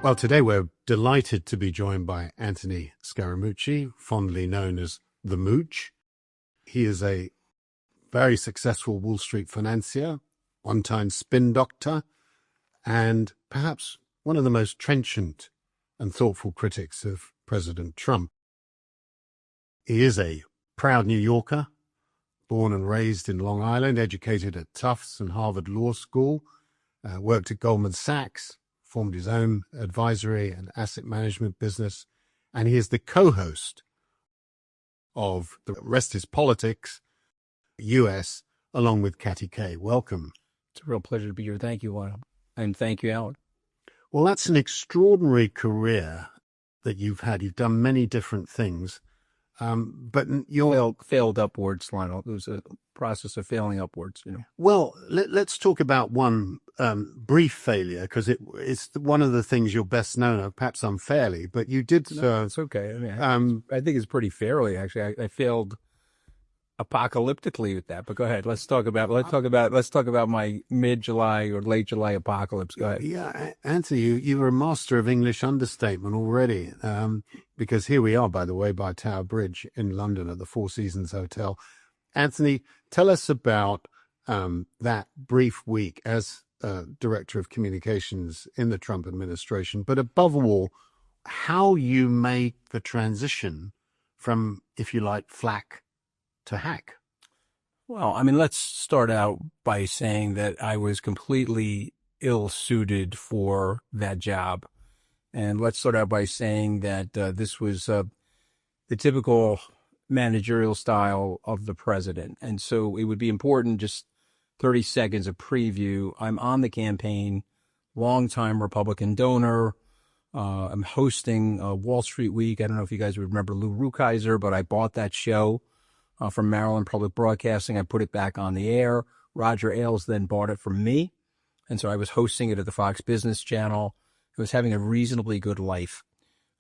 Well, today we're delighted to be joined by Anthony Scaramucci, fondly known as the Mooch. He is a very successful Wall Street financier, one-time spin doctor, and perhaps one of the most trenchant and thoughtful critics of President Trump. He is a proud New Yorker, born and raised in Long Island, educated at Tufts and Harvard Law School, worked at Goldman Sachs, formed his own advisory and asset management business, and he is the co-host of The Rest is Politics, US, along with Katty Kay. Welcome. It's a real pleasure to be here. Thank you, Lionel. And thank you, Alan. Well, that's an extraordinary career that you've had. You've done many different things, but you're... Failed upwards, Lionel. It was a process of failing upwards, you know. Well, let's talk about one brief failure, because it's one of the things you're best known of, perhaps unfairly, but you did... No, it's okay. I mean, I think it's pretty fairly, actually. I failed apocalyptically with that, but go ahead. Let's talk about my mid-July or late July apocalypse. Go ahead. Yeah, Anthony, you were a master of English understatement already, because here we are, by the way, by Tower Bridge in London at the Four Seasons Hotel. Anthony, tell us about that brief week as Director of Communications in the Trump administration, but above all, how you made the transition from, if you like, flack to hack. Well, I mean, let's start out by saying that I was completely ill-suited for that job. And let's start out by saying that this was the typical managerial style of the president. And so it would be important, just 30 seconds of preview. I'm on the campaign, longtime Republican donor. I'm hosting Wall Street Week. I don't know if you guys would remember Lou Rukeyser, but I bought that show from Maryland Public Broadcasting. I put it back on the air. Roger Ailes then bought it from me. And so I was hosting it at the Fox Business Channel. I was having a reasonably good life.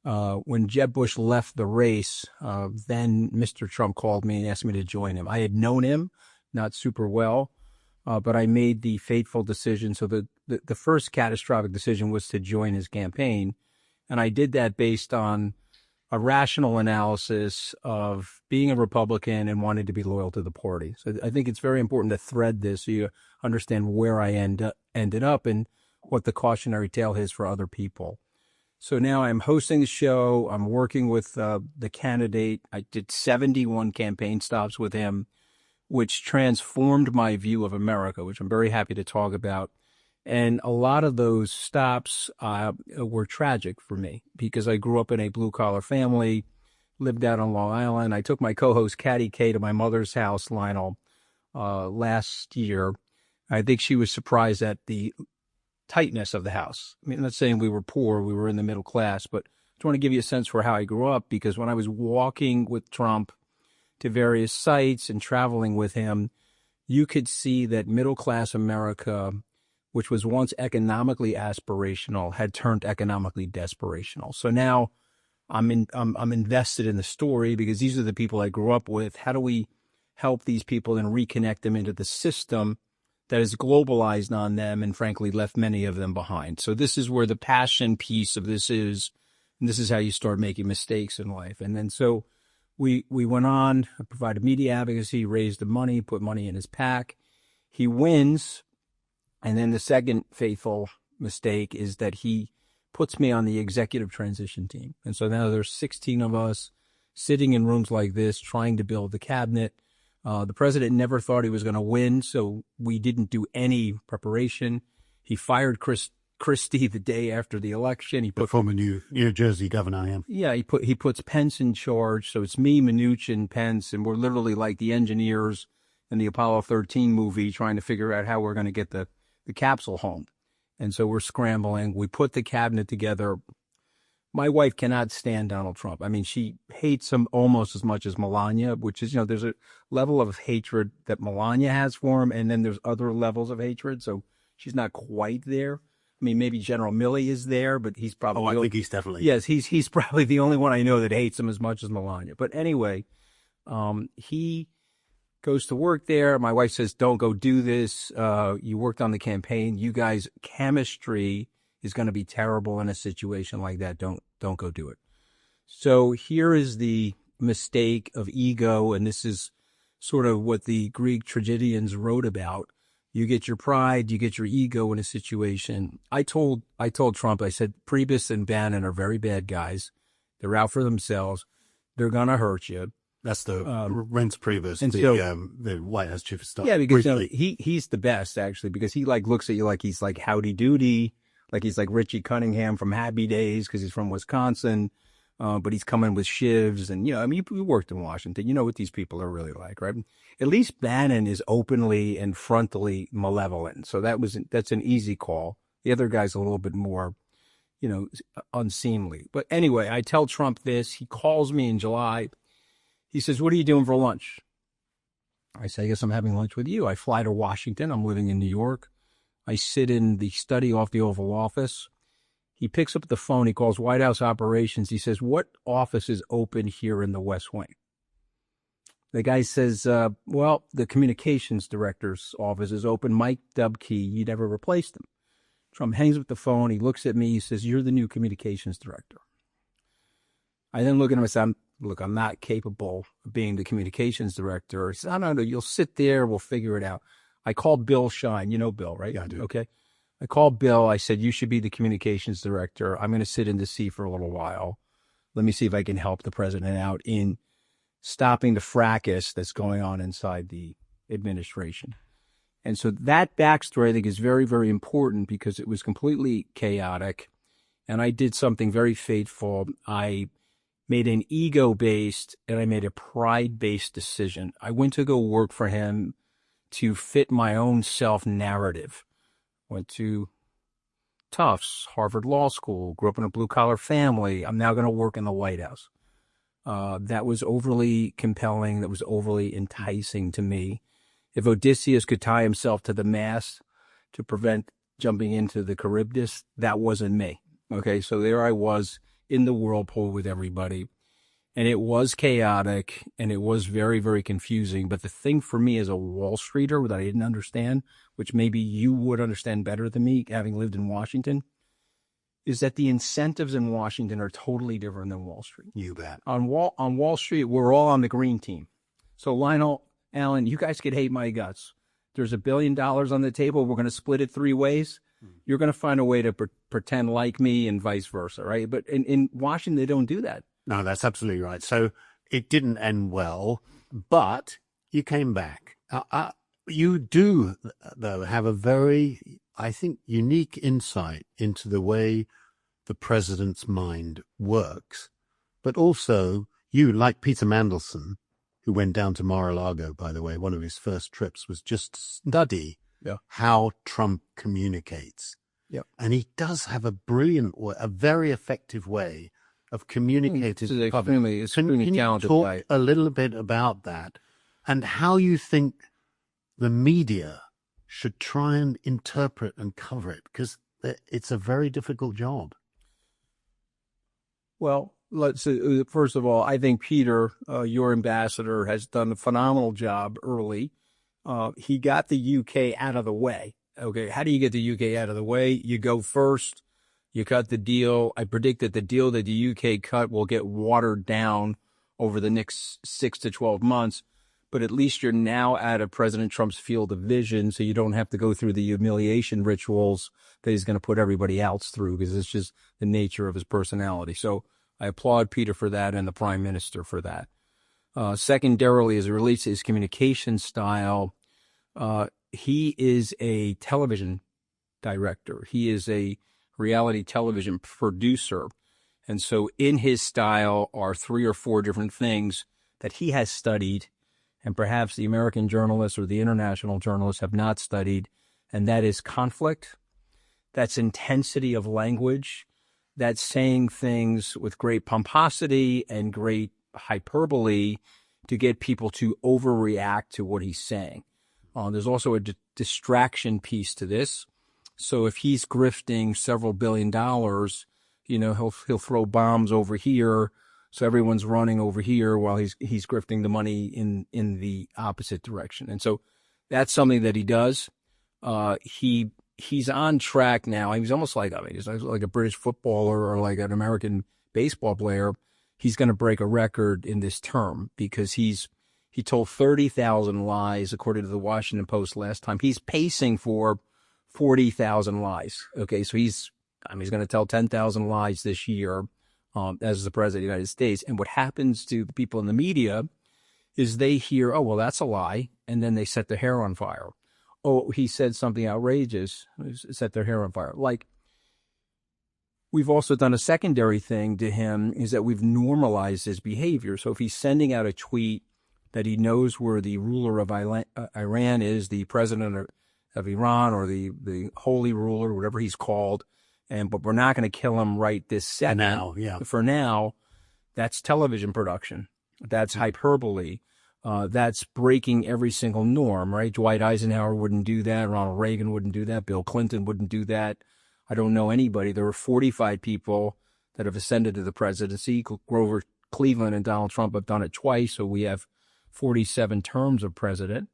When Jeb Bush left the race, then Mr. Trump called me and asked me to join him. I had known him, not super well, but I made the fateful decision. So the first catastrophic decision was to join his campaign. And I did that based on a rational analysis of being a Republican and wanting to be loyal to the party. So I think it's very important to thread this so you understand where I ended up and what the cautionary tale is for other people. So now I'm hosting the show. I'm working with the candidate. I did 71 campaign stops with him, which transformed my view of America, which I'm very happy to talk about. And a lot of those stops were tragic for me because I grew up in a blue-collar family, lived out on Long Island. I took my co-host Katty Kay to my mother's house, Lionel, last year. I think she was surprised at the tightness of the house. I mean, I'm not saying we were poor, we were in the middle class, but I just want to give you a sense for how I grew up, because when I was walking with Trump to various sites and traveling with him, you could see that middle-class America, which was once economically aspirational, had turned economically desperational. So now I'm invested in the story because these are the people I grew up with. How do we help these people and reconnect them into the system that has globalized on them and frankly left many of them behind? So this is where the passion piece of this is, and this is how you start making mistakes in life. And then so we went on, provided media advocacy, raised the money, put money in his PAC. He wins. And then the second fateful mistake is that he puts me on the executive transition team. And so now there's 16 of us sitting in rooms like this trying to build the cabinet. The president never thought he was going to win, so we didn't do any preparation. He fired Christie the day after the election. He put the former New Jersey governor, him. Yeah, he puts Pence in charge. So it's me, Mnuchin, Pence, and we're literally like the engineers in the Apollo 13 movie trying to figure out how we're going to get the capsule home. And so we're scrambling. We put the cabinet together. My wife cannot stand Donald Trump. I mean, she hates him almost as much as Melania, which is, there's a level of hatred that Melania has for him, and then there's other levels of hatred. So she's not quite there. I mean, maybe General Milley is there, but he's probably... Oh, I think he's definitely... Yes, he's probably the only one I know that hates him as much as Melania. But anyway, he goes to work there. My wife says, don't go do this. You worked on the campaign. You guys, chemistry is going to be terrible in a situation like that. Don't go do it. So here is the mistake of ego, and this is sort of what the Greek tragedians wrote about. You get your pride, you get your ego in a situation. I told Trump, I said, Priebus and Bannon are very bad guys. They're out for themselves. They're going to hurt you. That's the Reince Priebus, the White House chief of staff. Yeah, because he's the best, actually, because he like looks at you like he's like howdy doody, like he's like Richie Cunningham from Happy Days because he's from Wisconsin, but he's coming with shivs. And, I mean, you worked in Washington. You know what these people are really like, right? At least Bannon is openly and frontally malevolent. So that's an easy call. The other guy's a little bit more, unseemly. But anyway, I tell Trump this. He calls me in July. He says, what are you doing for lunch? I say, I guess I'm having lunch with you. I fly to Washington. I'm living in New York. I sit in the study off the Oval Office. He picks up the phone. He calls White House operations. He says, what office is open here in the West Wing? The guy says, well, the communications director's office is open. Mike Dubkey, you never replaced him. Trump hangs up the phone. He looks at me. He says, you're the new communications director. I then look at him and say, I'm not capable of being the communications director. He says, no, you'll sit there. We'll figure it out. I called Bill Shine. You know Bill, right? Yeah, I do. Okay. I called Bill. I said, you should be the communications director. I'm going to sit in the seat for a little while. Let me see if I can help the president out in stopping the fracas that's going on inside the administration. And so that backstory, I think, is very, very important because it was completely chaotic. And I did something very fateful. I made an ego-based and I made a pride-based decision. I went to go work for him to fit my own self-narrative. Went to Tufts, Harvard Law School, grew up in a blue-collar family. I'm now going to work in the White House. That was overly compelling. That was overly enticing to me. If Odysseus could tie himself to the mast to prevent jumping into the Charybdis, that wasn't me. Okay, so there I was in the whirlpool with everybody. And it was chaotic and it was very, very confusing. But the thing for me as a Wall Streeter that I didn't understand, which maybe you would understand better than me, having lived in Washington, is that the incentives in Washington are totally different than Wall Street. You bet. On Wall Street, we're all on the green team. So Lionel, Alan, you guys could hate my guts. There's $1 billion on the table. We're going to split it 3 ways. You're going to find a way to pretend like me and vice versa, right? But in Washington, they don't do that. No, that's absolutely right. So it didn't end well, but you came back. You do, though, have a very, I think, unique insight into the way the president's mind works. But also, you, like Peter Mandelson, who went down to Mar-a-Lago, by the way, one of his first trips was just to study how Trump communicates. Yep. And he does have a brilliant, a very effective way of communicating. Can you talk a little bit about that and how you think the media should try and interpret and cover it? Because it's a very difficult job. Well, first of all, I think Peter, your ambassador, has done a phenomenal job early. He got the UK out of the way. Okay, how do you get the UK out of the way? You go first. You cut the deal. I predict that the deal that the UK cut will get watered down over the next 6 to 12 months. But at least you're now out of President Trump's field of vision, so you don't have to go through the humiliation rituals that he's going to put everybody else through because it's just the nature of his personality. So I applaud Peter for that and the Prime Minister for that. Secondarily, as it relates to his communication style, he is a television director. He is a reality television producer. And so in his style are 3 or 4 different things that he has studied and perhaps the American journalists or the international journalists have not studied. And that is conflict. That's intensity of language. That's saying things with great pomposity and great hyperbole to get people to overreact to what he's saying. There's also a distraction piece to this. So if he's grifting several $1 billion, he'll throw bombs over here. So everyone's running over here while he's grifting the money in the opposite direction. And so that's something that he does. He he's on track now. He was almost like, he's like a British footballer or like an American baseball player. He's going to break a record in this term because he told 30,000 lies, according to the Washington Post last time. He's pacing for 40,000 lies. Okay, so he's going to tell 10,000 lies this year as the president of the United States. And what happens to the people in the media is they hear, oh, well, that's a lie, and then they set their hair on fire. Oh, he said something outrageous, set their hair on fire. Like, we've also done a secondary thing to him is that we've normalized his behavior. So if he's sending out a tweet that he knows where the ruler of Iran is, the president of Iran, or the holy ruler, whatever he's called, but we're not going to kill him right this second. For now, that's television production. That's hyperbole. That's breaking every single norm, right? Dwight Eisenhower wouldn't do that. Ronald Reagan wouldn't do that. Bill Clinton wouldn't do that. I don't know anybody. There were 45 people that have ascended to the presidency. Grover Cleveland and Donald Trump have done it twice, so we have 47 terms of president.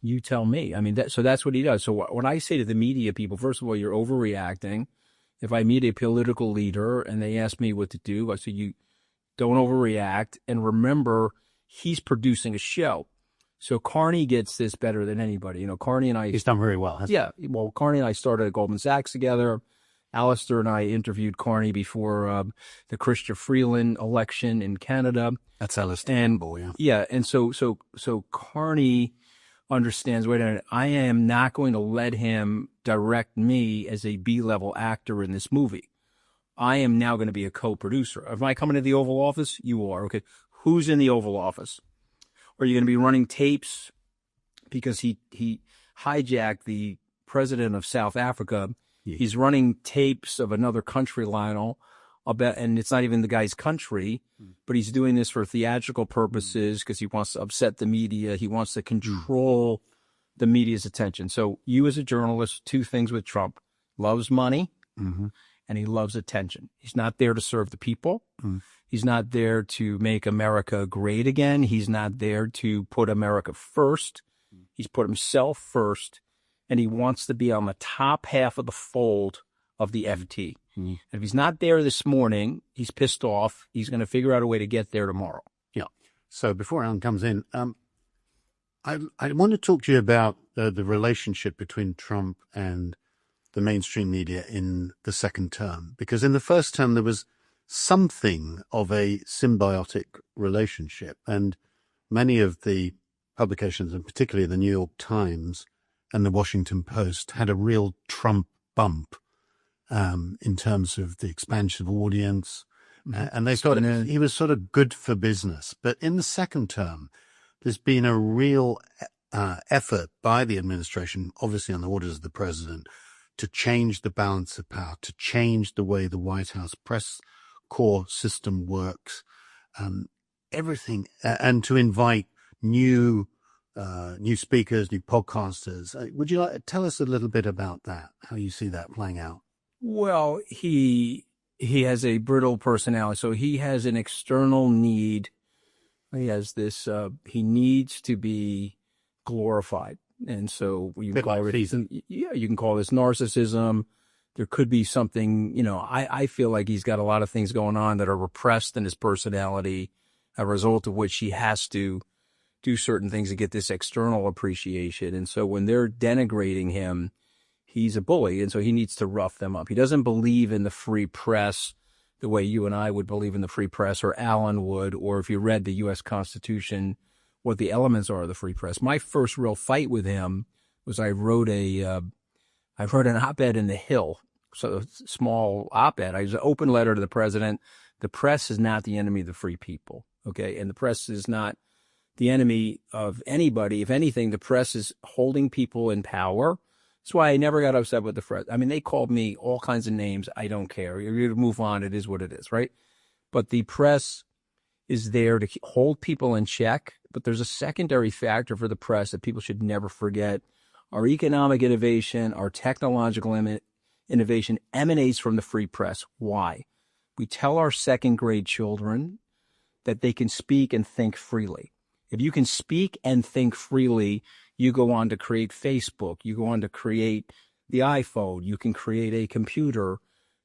You tell me. I mean, so that's what he does. So when I say to the media people, first of all, you're overreacting. If I meet a political leader and they ask me what to do, I say, you don't overreact. And remember, he's producing a show. So Carney gets this better than anybody. You know, Carney and I... He's done very well. Yeah. Well, Carney and I started at Goldman Sachs together. Alistair and I interviewed Carney before the Chrystia Freeland election in Canada. That's Alistair. Yeah. And so Carney understands, wait a minute, I am not going to let him direct me as a B-level actor in this movie. I am now going to be a co-producer. Am I coming to the Oval Office? You are. Okay. Who's in the Oval Office? Are you going to be running tapes? Because he hijacked the president of South Africa. Yeah. He's running tapes of another country, Lionel, and it's not even the guy's country, but he's doing this for theatrical purposes because he wants to upset the media. He wants to control the media's attention. So you as a journalist, two things with Trump: loves money and he loves attention. He's not there to serve the people. He's not there to make America great again. He's not there to put America first. He's put himself first, and he wants to be on the top half of the fold of the FT. And if he's not there this morning, he's pissed off. He's going to figure out a way to get there tomorrow. Yeah. So before Alan comes in, I want to talk to you about the relationship between Trump and the mainstream media in the second term, because in the first term there was something of a symbiotic relationship, and many of the publications, and particularly the New York Times and the Washington Post, had a real Trump bump in terms of the expansion of audience, and they thought he was sort of good for business. But in the second term, there's been a real effort by the administration, obviously on the orders of the president, to change the balance of power, to change the way the White House press corps system works, everything, and to invite new speakers, new podcasters. Would you like to tell us a little bit about that, how you see that playing out? Well, he has a brittle personality, so he has an external need. He has this, he needs to be glorified. And so you can call this narcissism. There could be something, I feel like he's got a lot of things going on that are repressed in his personality, a result of which he has to do certain things to get this external appreciation. And so when they're denigrating him, he's a bully. And so he needs to rough them up. He doesn't believe in the free press the way you and I would believe in the free press, or Alan would, or if you read the U.S. Constitution, what the elements are of the free press. My first real fight with him was I wrote an op-ed in The Hill, so a small op-ed. I was an open letter to the president. The press is not the enemy of the free people, okay? And the press is not the enemy of anybody. If anything, the press is holding people in power. That's why I never got upset with the press. I mean, they called me all kinds of names. I don't care. You're going to move on. It is what it is, right? But the press is there to hold people in check. But there's a secondary factor for the press that people should never forget. Our economic innovation, our technological innovation emanates from the free press. Why? We tell our second grade children that they can speak and think freely. If you can speak and think freely, you go on to create Facebook. You go on to create the iPhone. You can create a computer.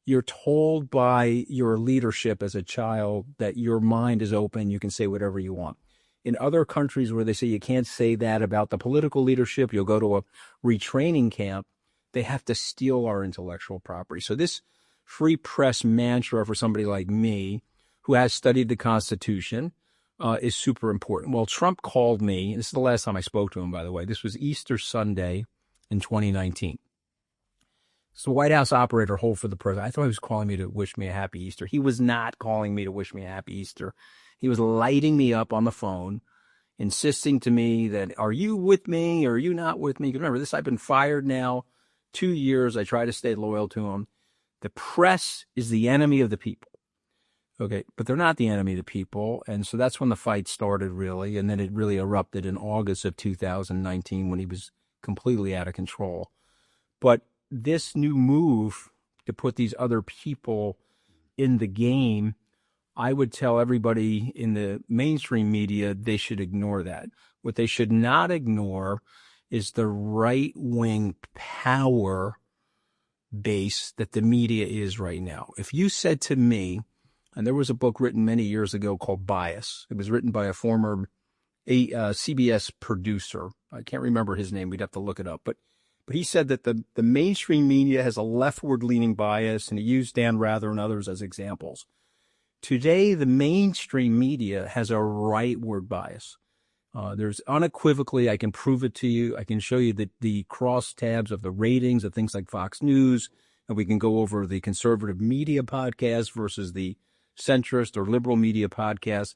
You're told by your leadership as a child that your mind is open. You can say whatever you want. In other countries where they say you can't say that about the political leadership, you'll go to a retraining camp, they have to steal our intellectual property. So this free press mantra for somebody like me, who has studied the Constitution, is super important. Well, Trump called me, and this is the last time I spoke to him, by the way. This was Easter Sunday in 2019. So White House operator, hold for the president. I thought he was calling me to wish me a happy Easter. He was not calling me to wish me a happy Easter. He was lighting me up on the phone, insisting to me that, are you with me or are you not with me? Remember this, I've been fired now 2 years. I try to stay loyal to him. The press is the enemy of the people. Okay, but they're not the enemy of the people. And so that's when the fight started, really. And then it really erupted in August of 2019 when he was completely out of control. But this new move to put these other people in the game, I would tell everybody in the mainstream media they should ignore that. What they should not ignore is the right-wing power base that the media is right now. If you said to me, and there was a book written many years ago called Bias. It was written by a former CBS producer. I can't remember his name. We'd have to look it up. But he said that the mainstream media has a leftward-leaning bias, and he used Dan Rather and others as examples. Today, the mainstream media has a rightward bias. There's unequivocally, I can prove it to you. I can show you the cross tabs of the ratings of things like Fox News, and we can go over the conservative media podcast versus the centrist or liberal media podcast.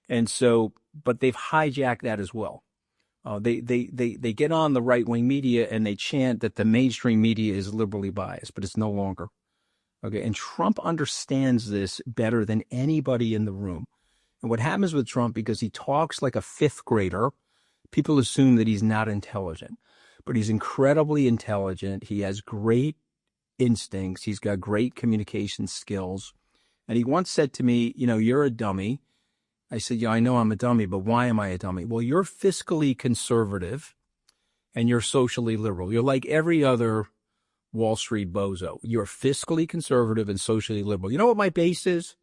And so, but they've hijacked that as well. They get on the right-wing media and they chant that the mainstream media is liberally biased, but it's no longer. Okay, and Trump understands this better than anybody in the room. And what happens with Trump, because he talks like a fifth grader, people assume that he's not intelligent. But he's incredibly intelligent. He has great instincts. He's got great communication skills. And he once said to me, you know, you're a dummy. I said, yeah, I know I'm a dummy, but why am I a dummy? Well, you're fiscally conservative and you're socially liberal. You're like every other Wall Street bozo. You're fiscally conservative and socially liberal. You know what my base is?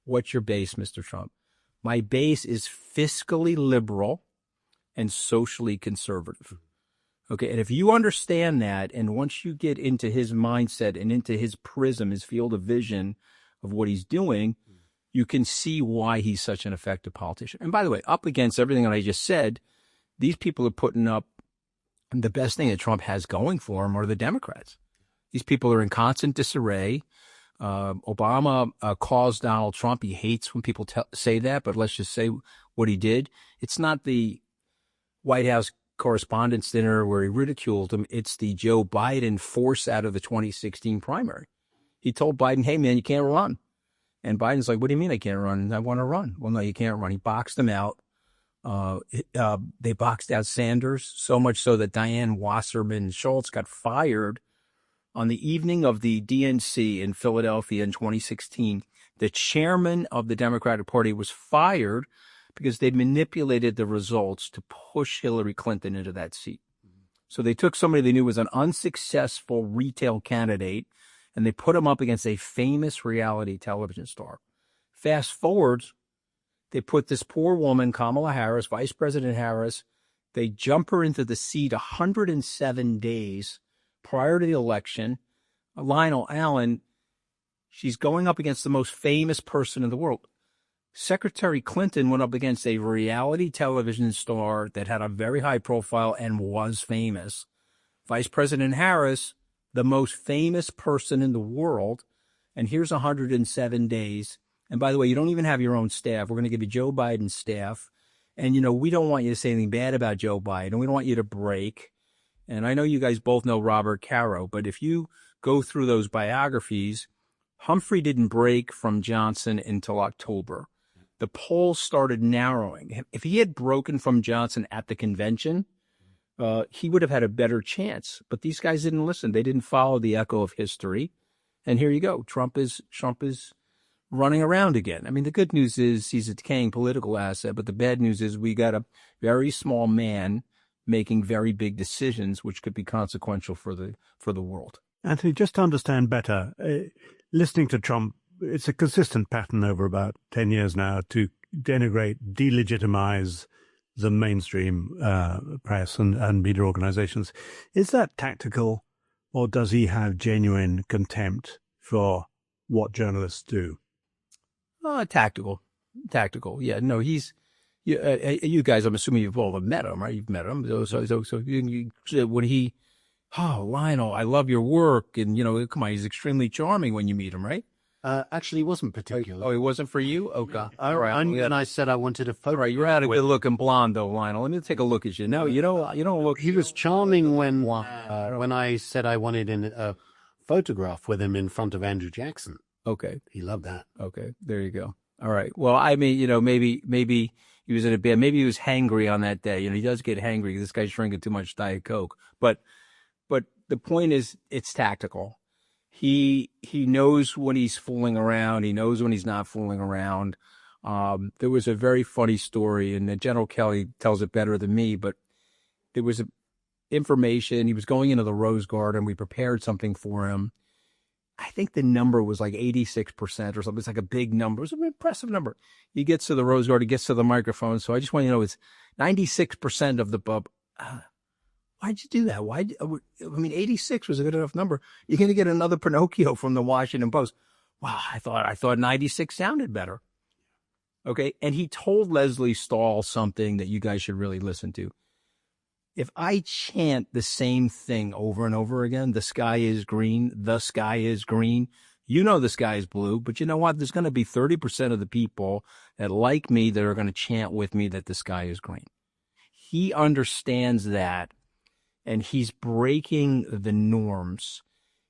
What's your base, Mr. Trump? My base is fiscally liberal and socially conservative. Okay, and if you understand that, and once you get into his mindset and into his prism, his field of vision of what he's doing, you can see why he's such an effective politician. And by the way, up against everything that I just said, these people are putting up the best thing that Trump has going for him are the Democrats. These people are in constant disarray. Obama caused Donald Trump. He hates when people say that, but let's just say what he did. It's not the White House Correspondents' Dinner where he ridiculed him. It's the Joe Biden force out of the 2016 primary. He told Biden, hey, man, you can't run. And Biden's like, what do you mean I can't run? I want to run. Well, no, you can't run. He boxed him out. They boxed out Sanders, so much so that Diane Wasserman Schultz got fired on the evening of the DNC in Philadelphia in 2016. The chairman of the Democratic Party was fired because they manipulated the results to push Hillary Clinton into that seat. So they took somebody they knew was an unsuccessful retail candidate, and they put him up against a famous reality television star. Fast forward, they put this poor woman, Kamala Harris, Vice President Harris, they jump her into the seat 107 days prior to the election. Lionel Allen, she's going up against the most famous person in the world. Secretary Clinton went up against a reality television star that had a very high profile and was famous. Vice President Harris, the most famous person in the world. And here's 107 days. And by the way, you don't even have your own staff. We're going to give you Joe Biden's staff. And, you know, we don't want you to say anything bad about Joe Biden. We don't want you to break. And I know you guys both know Robert Caro, but if you go through those biographies, Humphrey didn't break from Johnson until October. The polls started narrowing. If he had broken from Johnson at the convention, he would have had a better chance. But these guys didn't listen. They didn't follow the echo of history. And here you go. Trump is running around again. I mean, the good news is he's a decaying political asset, but the bad news is we got a very small man making very big decisions, which could be consequential for the world. Anthony, just to understand better, listening to Trump, it's a consistent pattern over about 10 years now to denigrate, delegitimize the mainstream press and media organizations. Is that tactical, or does he have genuine contempt for what journalists do? Tactical. Yeah, no, he's, you guys, I'm assuming you've all met him, right? You've met him. So when he, Lionel, I love your work. And, come on, he's extremely charming when you meet him, right? Actually, he wasn't particular. Oh, he wasn't for you? Okay. All right. And I said I wanted a photo. All right, you're out of good looking blonde, though, Lionel. Let me take a look at you. No, you don't look. He was charming when I said I wanted a photograph with him in front of Andrew Jackson. Okay. He loved that. Okay, there you go. All right. Well, I mean, maybe he was in a bad, maybe he was hangry on that day. He does get hangry. This guy's drinking too much Diet Coke. But the point is, it's tactical. He knows when he's fooling around. He knows when he's not fooling around. There was a very funny story, and General Kelly tells it better than me, but there was information. He was going into the Rose Garden. We prepared something for him. I think the number was like 86% or something. It's like a big number. It was an impressive number. He gets to the Rose Garden, gets to the microphone. So I just want you to know it's 96% of the pub. Why'd you do that? 86 was a good enough number. You're going to get another Pinocchio from the Washington Post. Wow, I thought 96 sounded better. Okay, and he told Leslie Stahl something that you guys should really listen to. If I chant the same thing over and over again, the sky is green, the sky is green, the sky is blue, but you know what? There's going to be 30% of the people that like me that are going to chant with me that the sky is green. He understands that, and he's breaking the norms.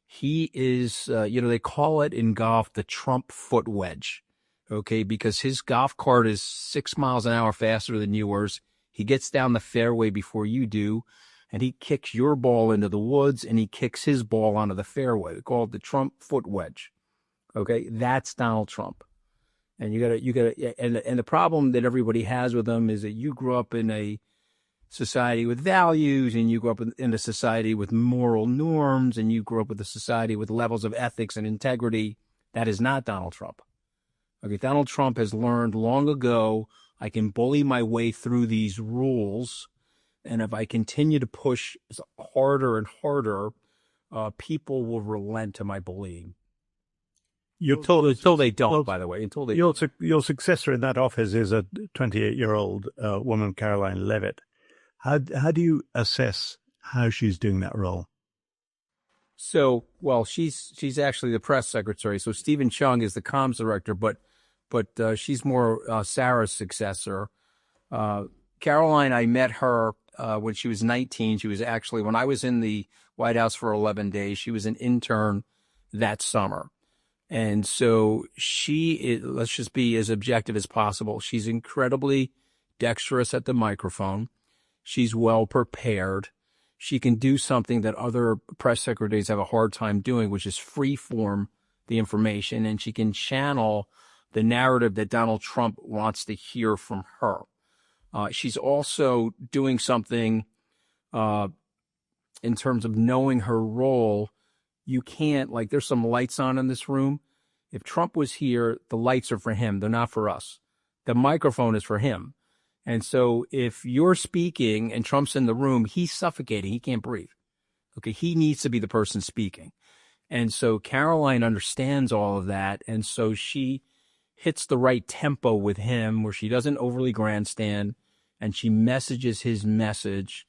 He is, they call it in golf the Trump foot wedge, okay, because his golf cart is 6 miles an hour faster than yours. He gets down the fairway before you do, and he kicks your ball into the woods, and he kicks his ball onto the fairway. We call it the Trump foot wedge. Okay, that's Donald Trump. And and the problem that everybody has with him is that you grew up in a society with values, and you grew up in a society with moral norms, and you grew up with a society with levels of ethics and integrity. That is not Donald Trump. Okay, Donald Trump has learned long ago, I can bully my way through these rules, and if I continue to push harder and harder, people will relent to my bullying. Until they don't, by the way. Until they your successor in that office is a 28-year-old woman, Caroline Levitt. How do you assess how she's doing that role? So, well, she's actually the press secretary. So Stephen Chung is the comms director, but she's more Sarah's successor. Caroline, I met her when she was 19. She was actually, when I was in the White House for 11 days, she was an intern that summer. And so let's just be as objective as possible. She's incredibly dexterous at the microphone. She's well prepared. She can do something that other press secretaries have a hard time doing, which is free form the information, and she can channel the narrative that Donald Trump wants to hear from her. She's also doing something in terms of knowing her role. You can't, there's some lights on in this room. If Trump was here, the lights are for him. They're not for us. The microphone is for him. And so if you're speaking and Trump's in the room, he's suffocating. He can't breathe. Okay, he needs to be the person speaking. And so Caroline understands all of that. And so she hits the right tempo with him where she doesn't overly grandstand, and she messages his message.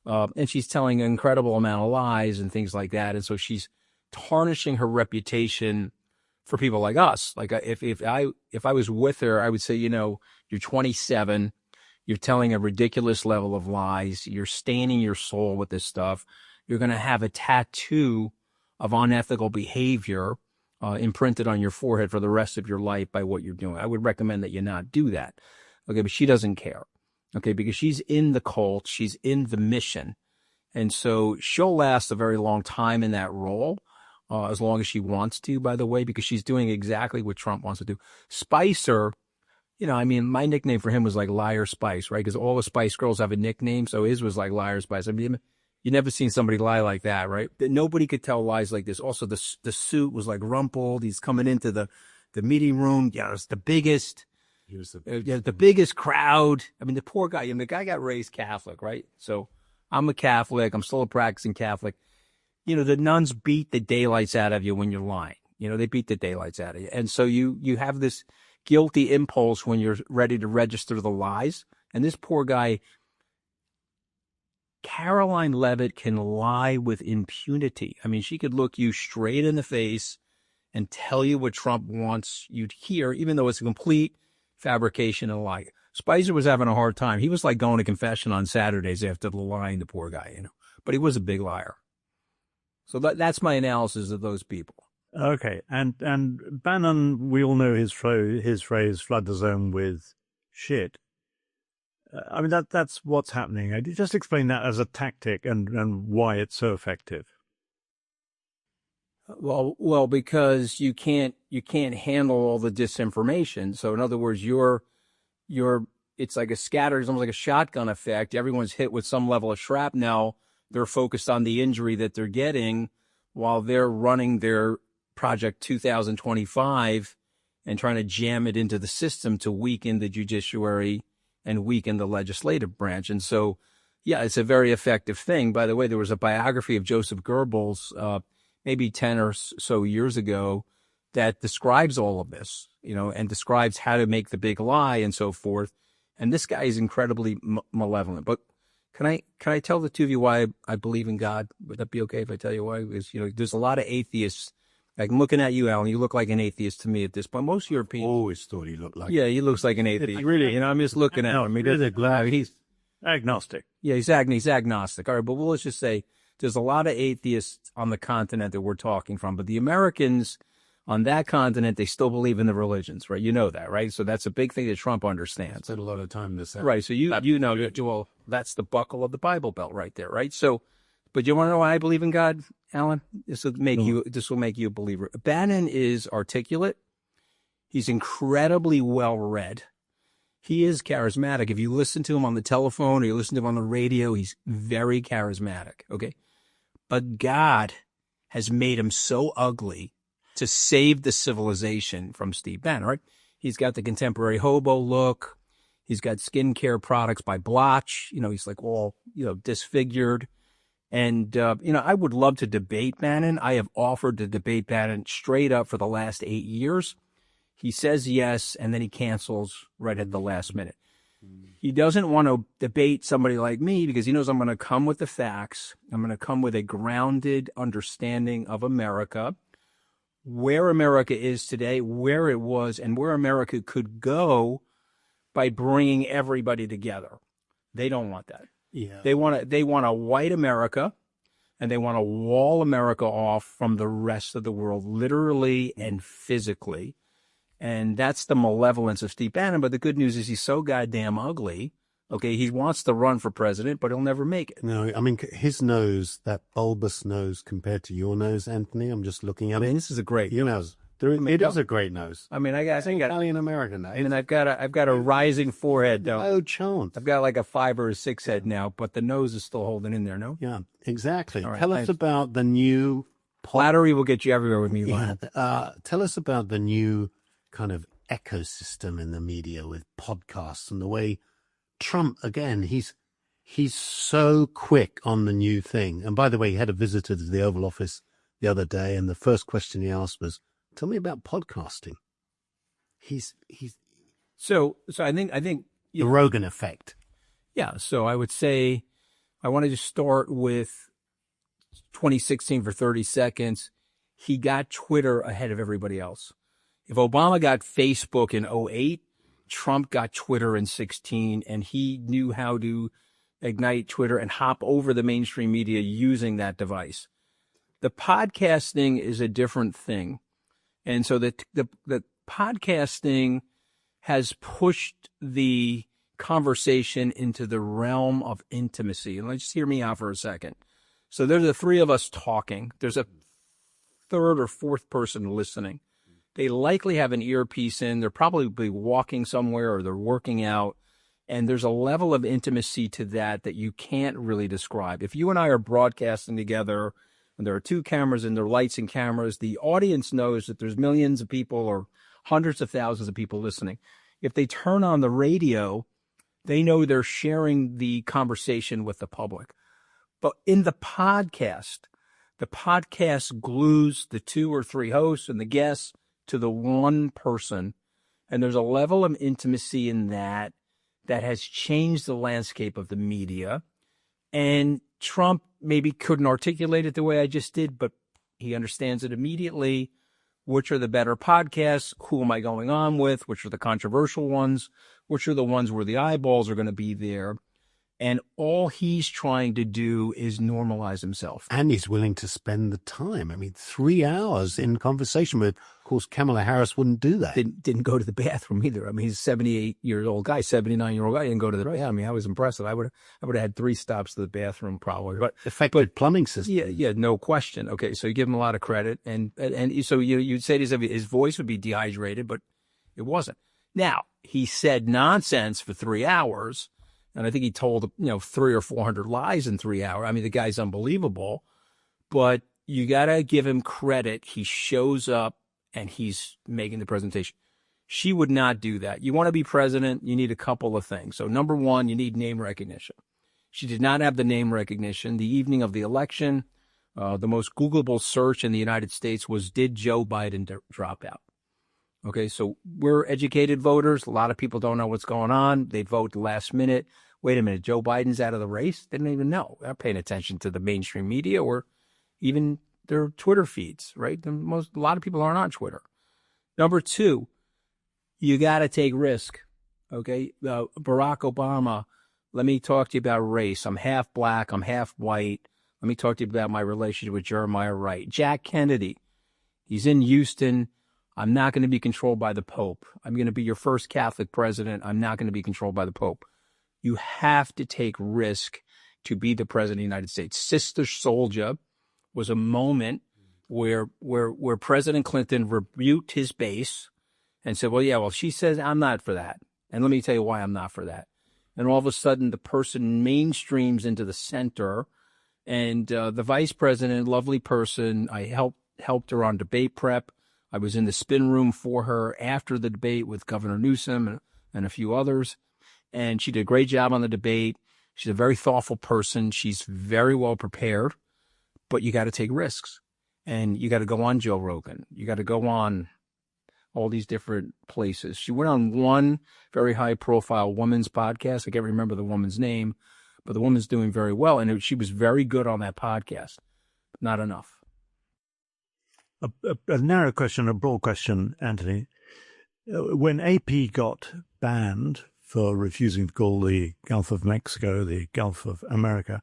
And she's telling an incredible amount of lies and things like that. And so she's tarnishing her reputation for people like us. Like if I was with her, I would say, you're 27, you're telling a ridiculous level of lies, you're staining your soul with this stuff, you're going to have a tattoo of unethical behavior imprinted on your forehead for the rest of your life by what you're doing. I would recommend that you not do that. Okay, but she doesn't care. Okay, because she's in the cult, she's in the mission. And so she'll last a very long time in that role, as long as she wants to, by the way, because she's doing exactly what Trump wants to do. Spicer I mean, my nickname for him was like Liar Spice, right? Because all the Spice Girls have a nickname, so his was like Liar Spice. I mean, you never seen somebody lie like that, right? Nobody could tell lies like this. Also, the suit was like rumpled. He's coming into the meeting room. Yeah, it's the biggest. He was The biggest crowd. I mean, the poor guy. I mean, the guy got raised Catholic, right? So I'm a Catholic. I'm still a practicing Catholic. The nuns beat the daylights out of you when you're lying. They beat the daylights out of you. And so you have this guilty impulse when you're ready to register the lies. And this poor guy, Caroline Leavitt, can lie with impunity. I mean, she could look you straight in the face and tell you what Trump wants you to hear, even though it's a complete fabrication and lie. Spicer was having a hard time. He was like going to confession on Saturdays after the lying, the poor guy, but he was a big liar. So that's my analysis of those people. Okay. And Bannon, we all know his phrase, flood the zone with shit. I mean, that's what's happening. Just explain that as a tactic and why it's so effective. Well, because you can't handle all the disinformation. So in other words, it's like it's almost like a shotgun effect. Everyone's hit with some level of shrapnel. They're focused on the injury that they're getting while they're running their Project 2025 and trying to jam it into the system to weaken the judiciary and weaken the legislative branch. And so, yeah, it's a very effective thing. By the way, there was a biography of Joseph Goebbels, maybe 10 or so years ago, that describes all of this, and describes how to make the big lie and so forth. And this guy is incredibly malevolent. But can I tell the two of you why I believe in God? Would that be okay if I tell you why? Because, there's a lot of atheists. Like, I'm looking at you, Alan. You look like an atheist to me at this point. Most Europeans always thought he looked like. Yeah, he looks like an atheist. Really, I'm just looking at him. He's agnostic. Yeah, he's agnostic. All right, but let's just say there's a lot of atheists on the continent that we're talking from, but the Americans on that continent, they still believe in the religions, right? You know that, right? So that's a big thing that Trump understands. Spent a lot of time this. Right. So you know, well, that's the buckle of the Bible Belt right there, right? So, but you want to know why I believe in God, Alan? This will make you a believer. Bannon is articulate. He's incredibly well read. He is charismatic. If you listen to him on the telephone or you listen to him on the radio, he's very charismatic. Okay. But God has made him so ugly to save the civilization from Steve Bannon, right? He's got the contemporary hobo look. He's got skincare products by Blotch. He's like all, disfigured. And, I would love to debate Bannon. I have offered to debate Bannon straight up for the last 8 years. He says yes, and then he cancels right at the last minute. He doesn't want to debate somebody like me because he knows I'm going to come with the facts. I'm going to come with a grounded understanding of America, where America is today, where it was, and where America could go by bringing everybody together. They don't want that. Yeah. They want a white America, and they want to wall America off from the rest of the world, literally and physically. And that's the malevolence of Steve Bannon. But the good news is he's so goddamn ugly. Okay, he wants to run for president, but he'll never make it. No, I mean, his nose, that bulbous nose compared to your nose, Anthony, I'm just looking at it. This is a great nose. It is a great nose. I mean, I got Italian-American nose. And I've got a rising forehead, though. No chance. I've got like a 5 or a 6 head now, but the nose is still holding in there, no? Yeah, exactly. Right, tell us about the new... Flattery will get you everywhere with me. Yeah, tell us about the new kind of ecosystem in the media with podcasts and the way Trump, again, he's so quick on the new thing. And by the way, he had a visitor to the Oval Office the other day, and the first question he asked was, tell me about podcasting. So I think the Rogan effect. Yeah. So I would say I wanted to start with 2016 for 30 seconds. He got Twitter ahead of everybody else. If Obama got Facebook in 2008, Trump got Twitter in 2016, and he knew how to ignite Twitter and hop over the mainstream media using that device. The podcasting is a different thing. And so the podcasting has pushed the conversation into the realm of intimacy. And let's just hear me out for a second. So there's the three of us talking. There's a third or fourth person listening. They likely have an earpiece in. They're probably walking somewhere or they're working out. And there's a level of intimacy to that you can't really describe. If you and I are broadcasting together and there are two cameras and there are lights and cameras, the audience knows that there's millions of people or hundreds of thousands of people listening. If they turn on the radio, they know they're sharing the conversation with the public. But in the podcast glues the 2 or 3 hosts and the guests to the one person. And there's a level of intimacy in that has changed the landscape of the media. And Trump maybe couldn't articulate it the way I just did, but he understands it immediately. Which are the better podcasts? Who am I going on with? Which are the controversial ones? Which are the ones where the eyeballs are going to be there? And all he's trying to do is normalize himself. And he's willing to spend the time. I mean, 3 hours in conversation with, of course, Kamala Harris wouldn't do that. Didn't go to the bathroom either. I mean, he's a 78-year-old guy, 79-year-old guy. He didn't go to the bathroom. Yeah, I mean, I was impressive. I would have had 3 stops to the bathroom probably. But effective plumbing system. Yeah, no question. Okay, so you give him a lot of credit. And so you'd say to yourself, his voice would be dehydrated, but it wasn't. Now, he said nonsense for 3 hours. And I think he told, 300 or 400 lies in 3 hours. I mean, the guy's unbelievable, but you got to give him credit. He shows up and he's making the presentation. She would not do that. You want to be president, you need a couple of things. So number one, you need name recognition. She did not have the name recognition. The evening of the election, the most Googleable search in the United States was, did Joe Biden drop out? Okay, so we're educated voters. A lot of people don't know what's going on. They vote last minute. Wait a minute, Joe Biden's out of the race? They didn't even know. They're not paying attention to the mainstream media or even their Twitter feeds, right? A lot of people aren't on Twitter. Number 2, you got to take risk, okay? Barack Obama, let me talk to you about race. I'm half black. I'm half white. Let me talk to you about my relationship with Jeremiah Wright. Jack Kennedy, he's in Houston. I'm not going to be controlled by the Pope. I'm going to be your first Catholic president. I'm not going to be controlled by the Pope. You have to take risk to be the president of the United States. Sister Souljah was a moment where President Clinton rebuked his base and said, well, she says I'm not for that. And let me tell you why I'm not for that. And all of a sudden, the person mainstreams into the center. And the vice president, lovely person, I helped her on debate prep. I was in the spin room for her after the debate with Governor Newsom and a few others. And she did a great job on the debate. She's a very thoughtful person. She's very well prepared. But you got to take risks. And you got to go on Joe Rogan. You got to go on all these different places. She went on one very high-profile woman's podcast. I can't remember the woman's name, but the woman's doing very well. And she was very good on that podcast. Not enough. A narrow question, a broad question, Anthony. When AP got banned for refusing to call the Gulf of Mexico the Gulf of America,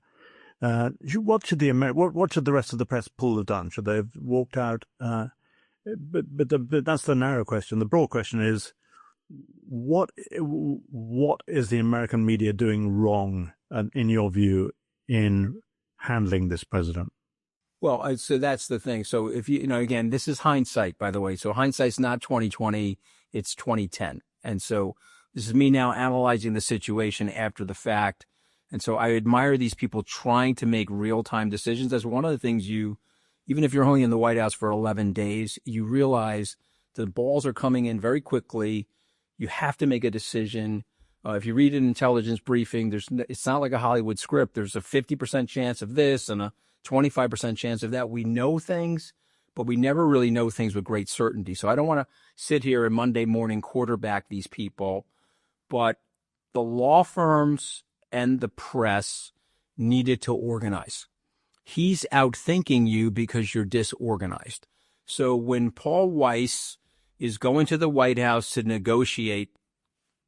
what should the rest of the press pool have done? Should they have walked out? But that's the narrow question. The broad question is, what is the American media doing wrong, in your view, in handling this president? Well, so that's the thing. So if again, this is hindsight, by the way. So hindsight's not 2020, it's 2010. And so this is me now analyzing the situation after the fact. And so I admire these people trying to make real-time decisions. That's one of the things even if you're only in the White House for 11 days, you realize the balls are coming in very quickly. You have to make a decision. If you read an intelligence briefing, it's not like a Hollywood script. There's a 50% chance of this and a 25% chance of that. We know things, but we never really know things with great certainty. So I don't want to sit here and Monday morning quarterback these people, but the law firms and the press needed to organize. He's outthinking you because you're disorganized. So when Paul Weiss is going to the White House to negotiate,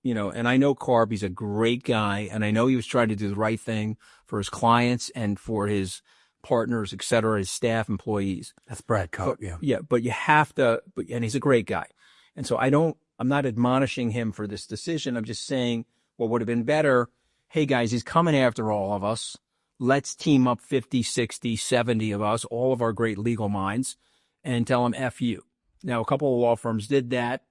and I know Carb, he's a great guy, and I know he was trying to do the right thing for his clients and for his partners, et cetera, his staff, employees. That's Brad Cope, yeah. Yeah, but you have to, and he's a great guy. And so I'm not admonishing him for this decision. I'm just saying what would have been better, hey guys, he's coming after all of us. Let's team up 50, 60, 70 of us, all of our great legal minds, and tell him F you. Now, a couple of law firms did that.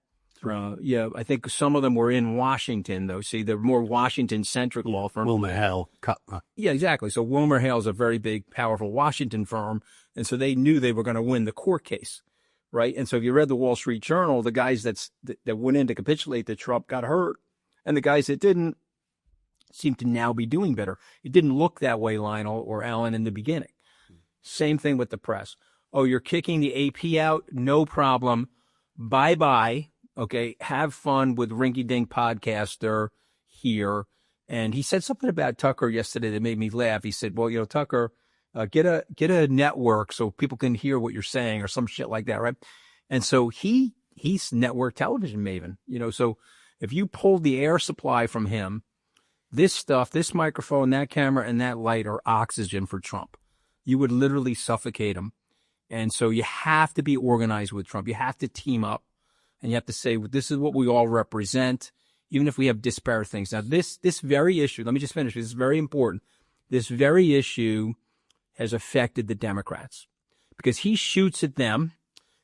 Yeah, I think some of them were in Washington, though. See, they're more Washington-centric law firms. WilmerHale, Cutler. Yeah, exactly. So WilmerHale is a very big, powerful Washington firm, and so they knew they were going to win the court case, right? And so if you read the Wall Street Journal, the guys that went in to capitulate to Trump got hurt, and the guys that didn't seem to now be doing better. It didn't look that way, Lionel or Alan, in the beginning. Same thing with the press. Oh, you're kicking the AP out? No problem. Bye-bye. Okay, have fun with Rinky Dink Podcaster here. And he said something about Tucker yesterday that made me laugh. He said, well, Tucker, get a network so people can hear what you're saying or some shit like that, right? And so he's network television maven, so if you pulled the air supply from him, this stuff, this microphone, that camera, and that light are oxygen for Trump. You would literally suffocate him. And so you have to be organized with Trump. You have to team up. And you have to say, well, this is what we all represent, even if we have disparate things. Now, this very issue, let me just finish. This is very important. This very issue has affected the Democrats because he shoots at them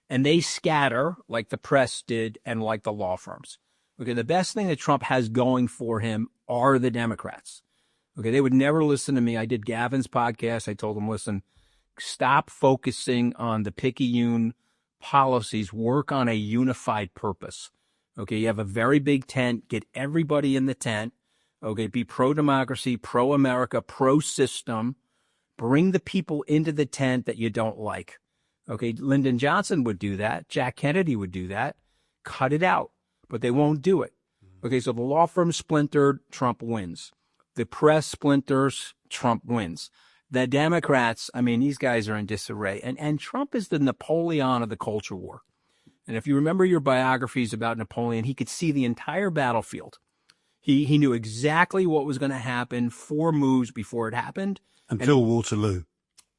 and they scatter like the press did and like the law firms. Okay, the best thing that Trump has going for him are the Democrats. Okay, they would never listen to me. I did Gavin's podcast. I told them, listen, stop focusing on the picayune policies, work on a unified purpose. Okay, you have a very big tent, get everybody in the tent. Okay, be pro-democracy, pro-America, pro-system. Bring the people into the tent that you don't like. Okay, Lyndon Johnson would do that. Jack Kennedy would do that. Cut it out, but they won't do it. Okay, so the law firm splintered, Trump wins. The press splinters, Trump wins. The Democrats, these guys are in disarray. And Trump is the Napoleon of the culture war. And if you remember your biographies about Napoleon, he could see the entire battlefield. He knew exactly what was going to happen 4 moves before it happened. Until Waterloo.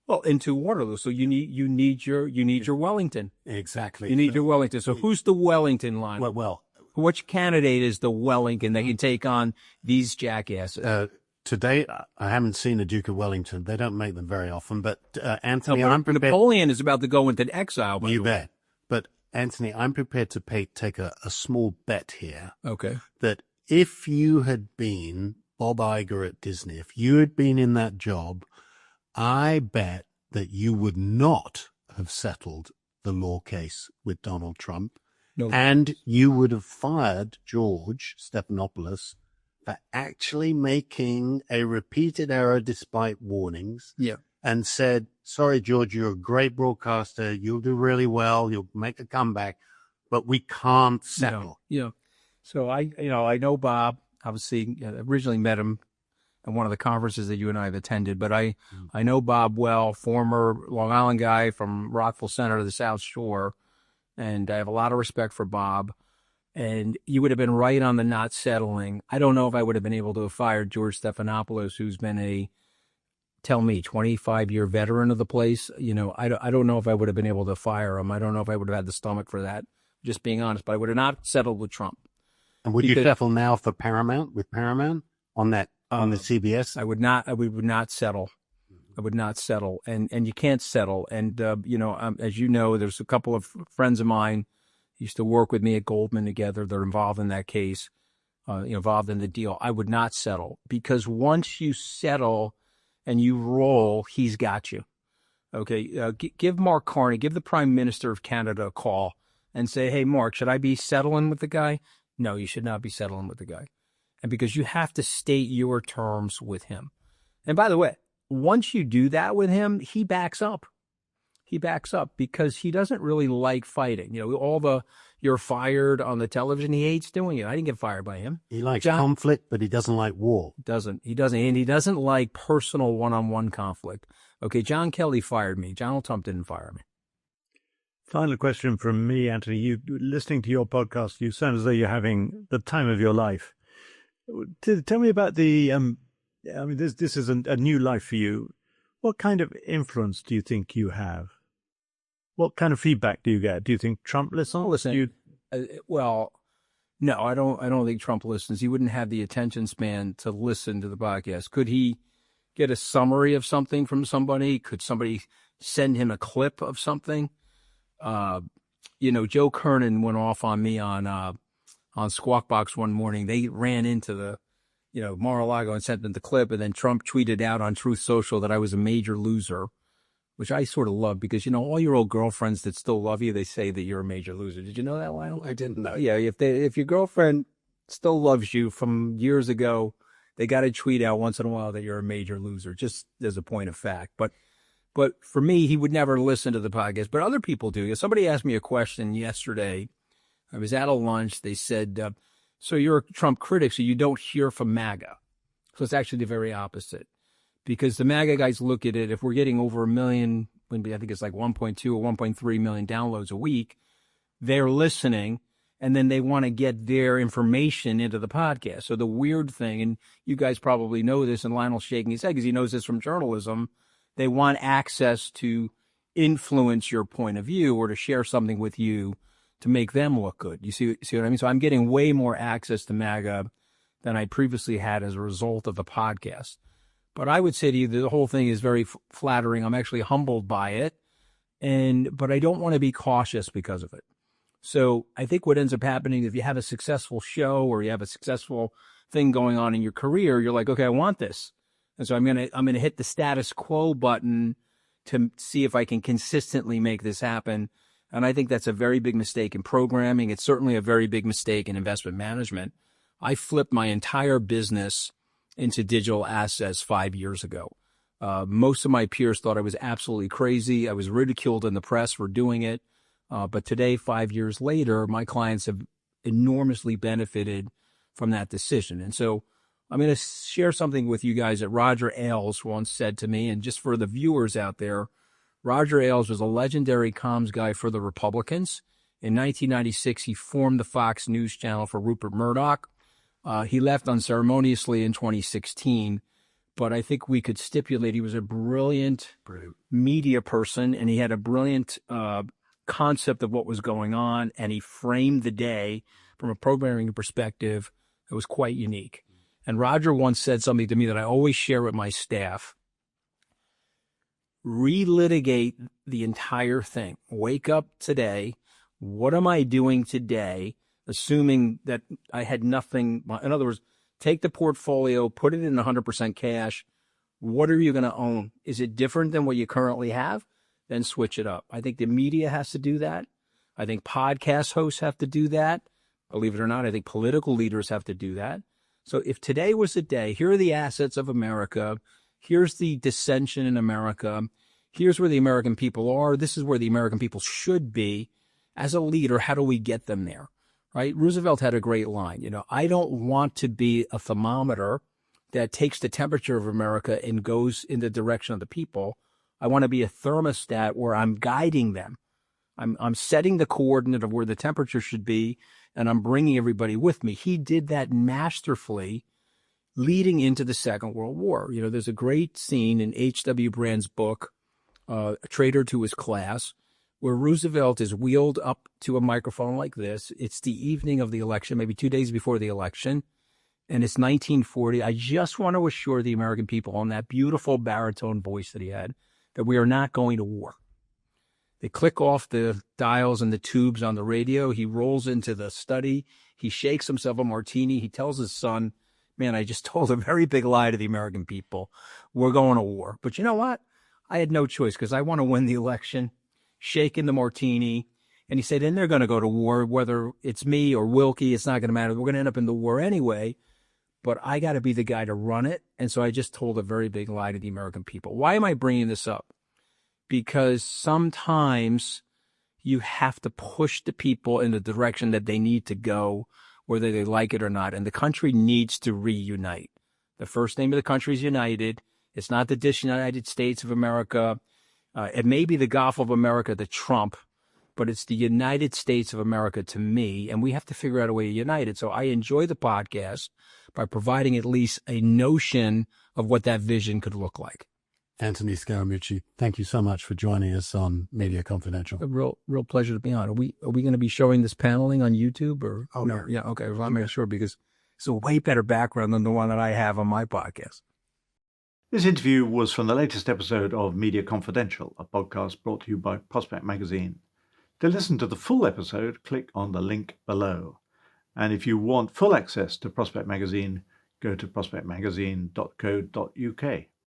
Well, into Waterloo. So you need your Wellington. Exactly. You need your Wellington. So who's the Wellington line? Well, which candidate is the Wellington that can take on these jackasses? To date, I haven't seen a Duke of Wellington. They don't make them very often. But Anthony, I'm prepared. Napoleon is about to go into exile. You bet. But Anthony, I'm prepared to take a small bet here. Okay. That if you had been Bob Iger at Disney, if you had been in that job, I bet that you would not have settled the law case with Donald Trump. No. And you would have fired George Stephanopoulos for actually making a repeated error despite warnings. Yeah. And said, sorry, George, you're a great broadcaster. You'll do really well. You'll make a comeback, but we can't settle. Yeah. So I know Bob, obviously originally met him at one of the conferences that you and I have attended, but I know Bob well, former Long Island guy from Rockville Center to the South Shore. And I have a lot of respect for Bob. And you would have been right on the not settling. I don't know if I would have been able to have fired George Stephanopoulos, who's been a 25-year veteran of the place. I don't know if I would have been able to fire him. I don't know if I would have had the stomach for that, just being honest. But I would have not settled with Trump. And would you settle now for Paramount, with Paramount on the CBS? I would not settle. I would not settle. And you can't settle. And, as you know, there's a couple of friends of mine used to work with me at Goldman together. They're involved in that case, involved in the deal. I would not settle because once you settle and you roll, he's got you. Okay. Give Mark Carney, give the Prime Minister of Canada a call and say, hey, Mark, should I be settling with the guy? No, you should not be settling with the guy. And because you have to state your terms with him. And by the way, once you do that with him, he backs up. He backs up because he doesn't really like fighting. You're fired on the television. He hates doing it. I didn't get fired by him. He likes conflict, but he doesn't like war. He doesn't. And he doesn't like personal one-on-one conflict. Okay, John Kelly fired me. Donald Trump didn't fire me. Final question from me, Anthony. You listening to your podcast, you sound as though you're having the time of your life. Tell me about the, this is a new life for you. What kind of influence do you think you have? What kind of feedback do you get? Do you think Trump listens? Well, no, I don't think Trump listens. He wouldn't have the attention span to listen to the podcast. Could he get a summary of something from somebody? Could somebody send him a clip of something? Joe Kernan went off on me on Squawk Box one morning. They ran into the, Mar-a-Lago and sent them the clip. And then Trump tweeted out on Truth Social that I was a major loser, which I sort of love because, all your old girlfriends that still love you, they say that you're a major loser. Did you know that, Lionel? I didn't know. Yeah. If your girlfriend still loves you from years ago, they got to tweet out once in a while that you're a major loser, just as a point of fact. But for me, he would never listen to the podcast, but other people do. Somebody asked me a question yesterday. I was at a lunch. They said, so you're a Trump critic, so you don't hear from MAGA. So it's actually the very opposite, because the MAGA guys look at it. If we're getting over 1 million, I think it's like 1.2 or 1.3 million downloads a week, they're listening, and then they want to get their information into the podcast. So the weird thing, and you guys probably know this, and Lionel's shaking his head because he knows this from journalism, they want access to influence your point of view or to share something with you to make them look good. You see what I mean? So I'm getting way more access to MAGA than I previously had as a result of the podcast. But I would say to you that the whole thing is very flattering. I'm actually humbled by it, but I don't want to be cautious because of it. So I think what ends up happening, if you have a successful show or you have a successful thing going on in your career, you're like, okay, I want this. And so I'm gonna hit the status quo button to see if I can consistently make this happen. And I think that's a very big mistake in programming. It's certainly a very big mistake in investment management. I flipped my entire business into digital assets 5 years ago. Most of my peers thought I was absolutely crazy. I was ridiculed in the press for doing it. But today, 5 years later, my clients have enormously benefited from that decision. And so I'm going to share something with you guys that Roger Ailes once said to me. And just for the viewers out there, Roger Ailes was a legendary comms guy for the Republicans. In 1996, he formed the Fox News channel for Rupert Murdoch. He left unceremoniously in 2016, but I think we could stipulate he was a brilliant media person, and he had a brilliant concept of what was going on, and he framed the day from a programming perspective that was quite unique. And Roger once said something to me that I always share with my staff: relitigate the entire thing. Wake up today. What am I doing today? Assuming that I had nothing. In other words, take the portfolio, put it in 100% cash. What are you going to own? Is it different than what you currently have? Then switch it up. I think the media has to do that. I think podcast hosts have to do that. Believe it or not, I think political leaders have to do that. So if today was the day, here are the assets of America. Here's the dissension in America. Here's where the American people are. This is where the American people should be. As a leader, how do we get them there? Right? Roosevelt had a great line. I don't want to be a thermometer that takes the temperature of America and goes in the direction of the people. I want to be a thermostat where I'm guiding them. I'm setting the coordinate of where the temperature should be, and I'm bringing everybody with me. He did that masterfully leading into the Second World War. There's a great scene in H.W. Brand's book, A Traitor to His Class, where Roosevelt is wheeled up to a microphone like this. It's the evening of the election, maybe 2 days before the election, and it's 1940. I just want to assure the American people, on that beautiful baritone voice that he had, that we are not going to war. They click off the dials and the tubes on the radio. He rolls into the study. He shakes himself a martini. He tells his son, man, I just told a very big lie to the American people. We're going to war. But you know what? I had no choice because I want to win the election. Shaking the martini. And he said, then they're going to go to war, whether it's me or Wilkie, it's not going to matter. We're going to end up in the war anyway. But I got to be the guy to run it. And so I just told a very big lie to the American people. Why am I bringing this up? Because sometimes you have to push the people in the direction that they need to go, whether they like it or not. And the country needs to reunite. The first name of the country is United. It's not the Disunited States of America. It may be the Gulf of America to Trump, but it's the United States of America to me. And we have to figure out a way to unite it. So I enjoy the podcast by providing at least a notion of what that vision could look like. Anthony Scaramucci, thank you so much for joining us on Media Confidential. A real pleasure to be on. Are we going to be showing this paneling on YouTube or? Oh, no? Yeah. Okay. Well, I'm sure because it's a way better background than the one that I have on my podcast. This interview was from the latest episode of Media Confidential, a podcast brought to you by Prospect Magazine. To listen to the full episode, click on the link below. And if you want full access to Prospect Magazine, go to prospectmagazine.co.uk.